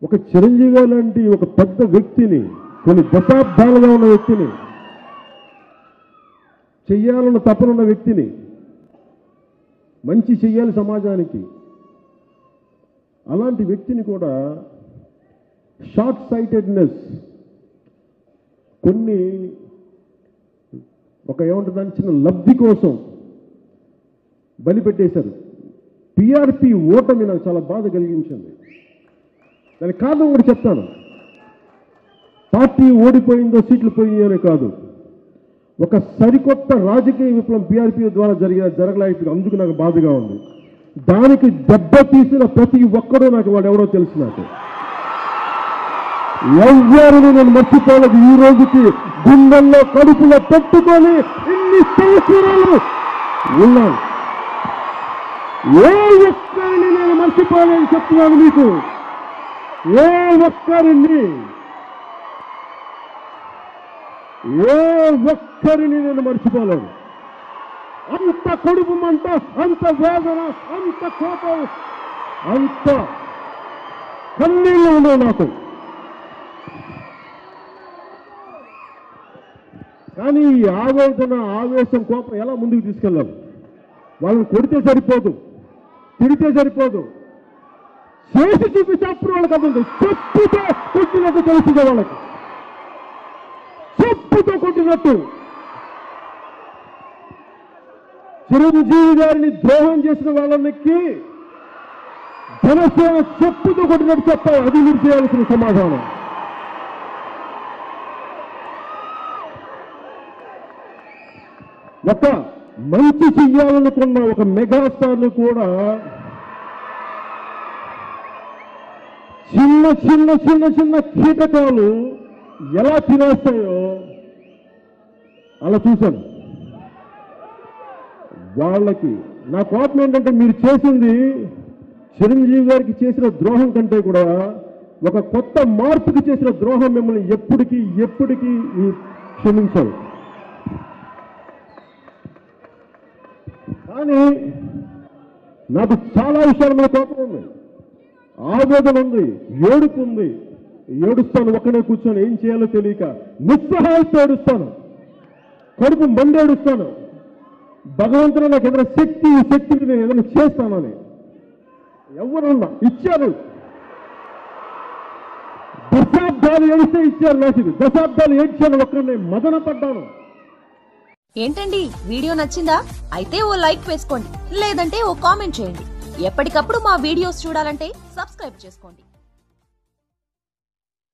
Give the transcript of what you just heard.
ఒక చిరంజీవి లాంటి ఒక పెద్ద వ్యక్తిని, కొన్ని దశాబ్దాలుగా ఉన్న వ్యక్తిని, చెయ్యాలన్న తపనున్న వ్యక్తిని, మంచి చెయ్యాలి సమాజానికి, అలాంటి వ్యక్తిని కూడా షార్ట్ సైటెడ్నెస్, కొన్ని ఒక ఏమంటుందని చిన్న లబ్ధి కోసం బలిపెట్టేశారు. పిఆర్పి ఓటమి నాకు చాలా బాధ కలిగించింది. దానికి కారణం కూడా చెప్తాను. పార్టీ ఓడిపోయిందో సీట్లు పోయినాయనే కాదు, ఒక సరికొత్త రాజకీయ విప్లవం పిఆర్పి ద్వారా జరగలేకపోయింది. అందుకు నాకు బాధగా ఉంది. దానికి దెబ్బతీసిన ప్రతి ఒక్కడూ నాకు వాడు ఎవరో తెలుసు. నాకు ఎవరిని నేను మర్చిపోలేదు. ఈ రోజుకి గుండెల్లో కడుపులో పెట్టుకొని ఇన్ని సంవత్సరాలు ఉన్నాను. ఏ ఒక్కరిని నేను మర్చిపోలేని చెప్తున్నాను మీకు. ఏ ఒక్కరిని నేను మర్చిపోలేను. అంత కడుపు మంట, అంత వేదన, అంత కోపం, అంత కన్నీళ్ళు ఉండవు నాకు. కానీ ఈ ఆవేదన, ఆవేశం, కోపం ఎలా ముందుకు తీసుకెళ్ళాలి? వాళ్ళని కొడితే సరిపోదు, తిడితే సరిపోదు, చేసి చూపిస్తే అప్పుడు వాళ్ళకి అర్థం. చెప్పుతో కొట్టినట్టు తెలుస్తుంది వాళ్ళకి, చెప్పుతో కొట్టినట్టు. చిరంజీవి గారిని ద్రోహం చేసిన వాళ్ళకి జనసేన చెప్పుతో కొట్టినట్టు చెప్పాలి. అది మీరు చేయాల్సిన సమాధానం. ఒక మంచి చెయ్యాలనుకున్న ఒక మెగాస్టార్లు కూడా చిన్న చిన్న చిన్న చిన్న కీటకాలు ఎలా తినేస్తాయో అలా చూశాను. వాళ్ళకి నా కోపం ఏంటంటే, మీరు చేసింది చిరంజీవి గారికి చేసిన ద్రోహం కంటే కూడా ఒక కొత్త మార్పుకి చేసిన ద్రోహం మిమ్మల్ని ఎప్పటికీ క్షమించదు. కానీ నాకు చాలా విషయాల మీద కోపం ఉంది, ఆవేదన ఉంది, ఏడుపు ఉంది. ఏడుస్తాను, ఒక్కనే కూర్చొని ఏం చేయాలో తెలియక నిస్సహాయంతో ఏడుస్తాను, కడుపు మండి ఏడుస్తాను. భగవంతుడు నాకు ఏదైనా శక్తికి నేను ఏదైనా చేస్తానని. ఎవరున్నా ఇచ్చారు. దశాబ్దాలు ఏడిస్తే ఇచ్చారు. నాకు దశాబ్దాలు ఏడ్చాను, ఒక్కరిని మదన పడ్డాను. ఏంటండి, వీడియో నచ్చిందా? అయితే ఓ లైక్ వేసుకోండి, లేదంటే ఓ కామెంట్ చేయండి. ఎప్పటికప్పుడు మా వీడియోస్ చూడాలంటే సబ్స్క్రైబ్ చేసుకోండి.